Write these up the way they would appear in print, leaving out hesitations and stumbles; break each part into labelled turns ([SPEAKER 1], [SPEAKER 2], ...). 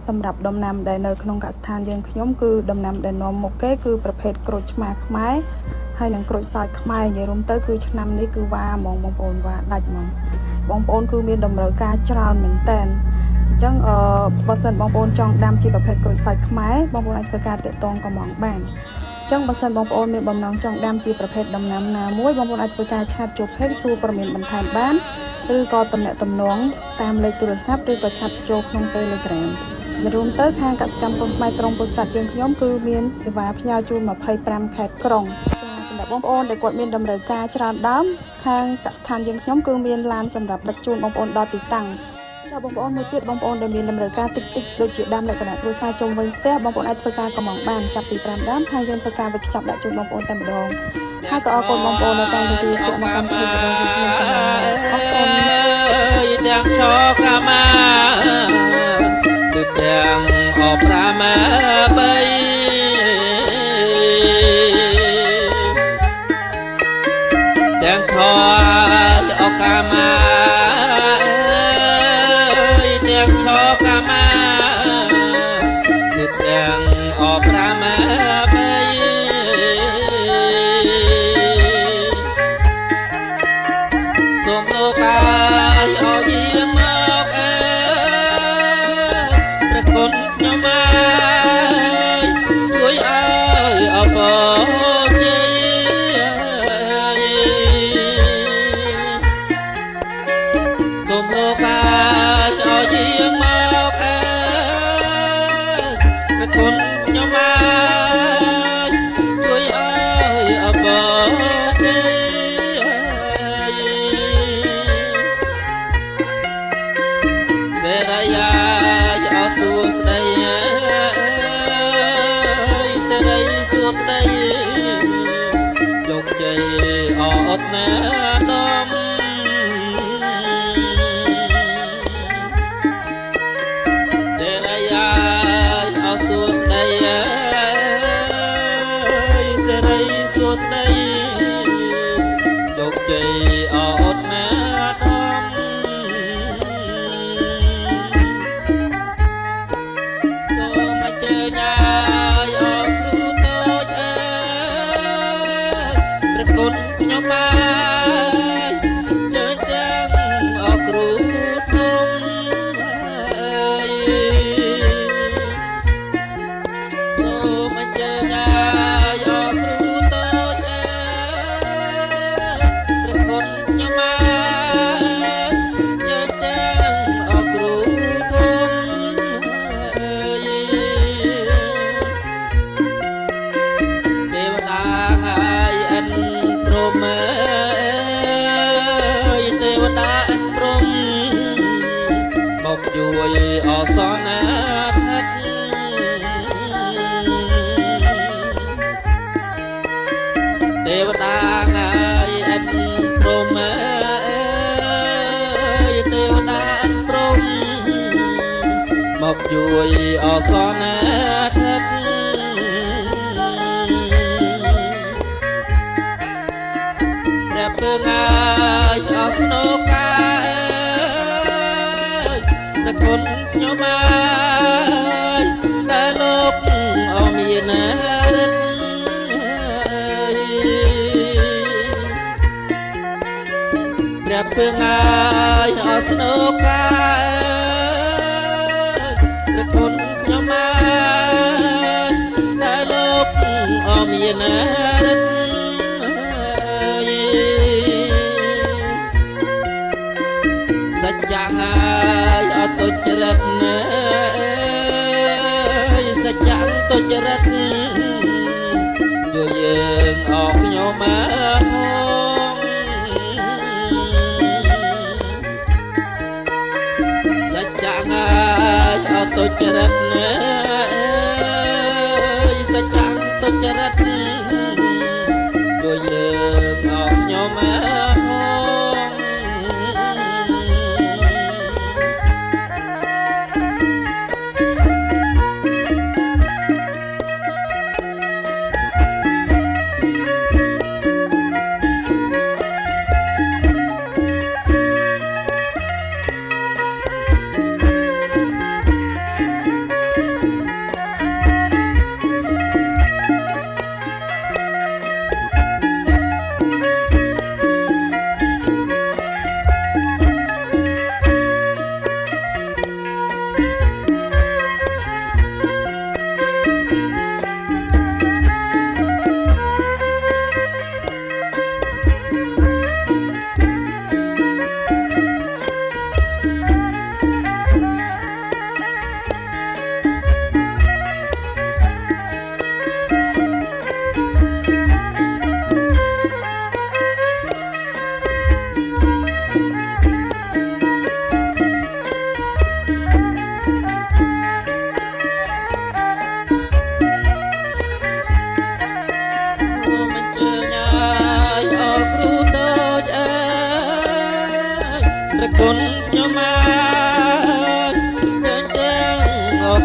[SPEAKER 1] សម្រាប់ដំណាំដែលនៅក្នុងកសិដ្ឋានយើងខ្ញុំគឺដំណាំដែលនាំមកគេគឺប្រភេទក្រូចឆ្មាខ្មែរហើយនិងក្រូចសើចខ្មែរនិយាយរួមទៅគឺឆ្នាំនេះគឺវ៉ាហ្មងបងប្អូនវ៉ាដាច់ហ្មងបងប្អូនគឺមានតម្រូវការច្រើនមែនតើអញ្ចឹងបើសិនបងប្អូនចង់ដាំជាប្រភេទក្រូចសើចខ្មែរបងប្អូនអាចធ្វើការតាក់ទងកំងបានអញ្ចឹងបើសិនបងប្អូនមានបំណងចង់ដាំជាប្រភេទដំណាំណាមួយបងប្អូនអាចធ្វើការឆាតចូលเพจសួរព័ត៌មានបន្ថែមបានឬក៏ទំនាក់ទំនងតាមលេខទូរស័ព្ទឬក៏ឆាតចូលក្នុង Telegram រួមទៅខាងកសិកម្មក្រុងខ្មែរក្រុងពោធិ៍សាត់យើងខ្ញុំគឺមានសេវាផ្ញើជូន25ខេត្តក្រុងសម្រាប់បងប្អូនដែលគាត់មានតម្រូវការច្រើនដើមខាងកសិដ្ឋានយើងខ្ញុំគឺមានឡានសម្រាប់ដឹកជូនបងប្អូនដល់ទីតាំងចាបងប្អូនមួយទៀតបងប្អូនដែលមានតម្រូវការតិចដូចជាដាំលក្ខណៈគ្រួសារជុំវិញផ្ទះបងប្អូនអាចធ្វើការកំងបានចាប់ពី5ដើមហើយយើងធ្វើការវេចខ្ចប់ដាក់ជូនបងប្អូនតែម្ដងហើយក៏អរគុណបងប្អូនដែលតាមទទួលជាមកកម្មវិធីរបស់យើងខ្ញុំអរគុណ
[SPEAKER 2] ទាំងឆោកាមាគឺទាំងអប្រាមាបីទាំងឆោអកាមាទាំងឆោកាមាគឺទាំងអប្រាមាបីសូមលោកកាយអោយាងមកប្រគុណខ្ញុំមកជួយអើយអបជ័យសូមលោកកាយអោយាងមកប្រគុណខ្ញុំមកជួយអើយអបជ័យសេរីយ៉ាអសួស្ដីសេរីសួស្ដីជោគជ័យអត់ណាដំសេរីយ៉ាអសួស្ដីសេរីសួស្ដីជោគជ័យអត់ណាដំគុណខ្ញុំមកជើញទាំងអរគ្រូធំសូមអញ្ជើញអរគ្រូតូចព្រះគុណខ្ញុំមកជើញទាំងអរគ្រូធំទេវតាហើយអិនទេវតាអិនព្រំមកជួយអសនាថិតទេវតាហើយអិនព្រំទេវតាអិនព្រំមកជួយអសនាថិតពើងាយអស់ស្នូកាប្រគុណខ្ញុំមកតែលោកអមានរិទ្ធព្រះពើងាយអស់ស្នូកាប្រគុណខ្ញុំមកតែលោកអមានរិទ្ធសច្ចាហើយអត់ទុច្ចរិតសច្ចាទុច្ចរិតជួយយើងអស់ខ្ញុំមកសច្ចាហើយអត់ទុច្ចរិតសច្ចាទុច្ចរិតជួយយើងអស់ខ្ញុំមក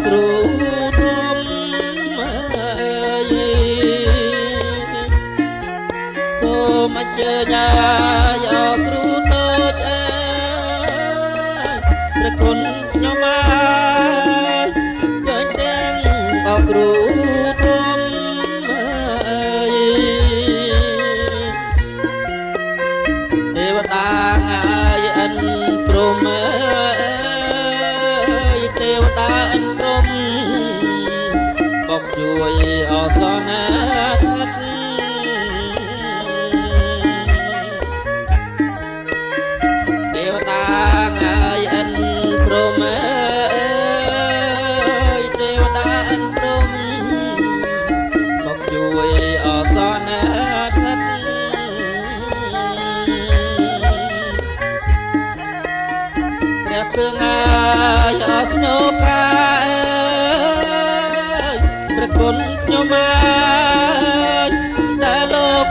[SPEAKER 2] គ្រូធំសូមអញ្ជើញអោគ្រូតូចអើយព្រះគុណខ្ញុំអើយឃើញទាំងអោគ្រូធំទេវតាអិនព្រំទេវតាអិនព្រំបកជួយអសនាទេវតាអិនព្រំទេវតាអិនព្រំបកជួយអសនាព្រះពើងអើយស្នូកាព្រះគុណខ្ញុំអើយតែលោក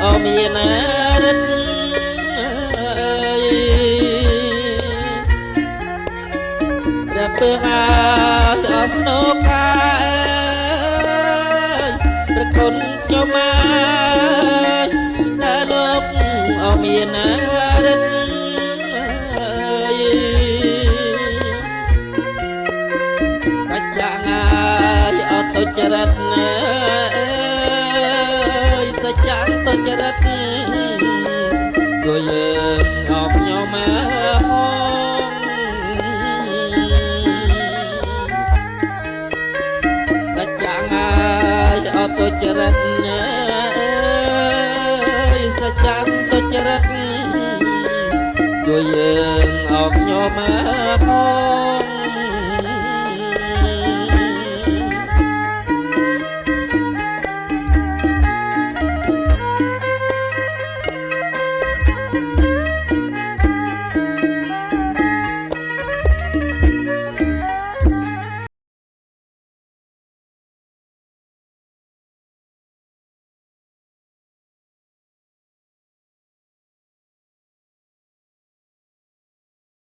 [SPEAKER 2] អមានរិទ្ធព្រះពើងអើយស្នូកាព្រះគុណខ្ញុំអើយតែលោកអមានរិទ្ធទុច្ចរិតសច្ចាំទុច្ចរិតជួយយើងអបខ្ញុំហងសច្ចាំទុច្ចរិតសច្ចាំទុច្ចរិតជួយយើងអបខ្ញុំហង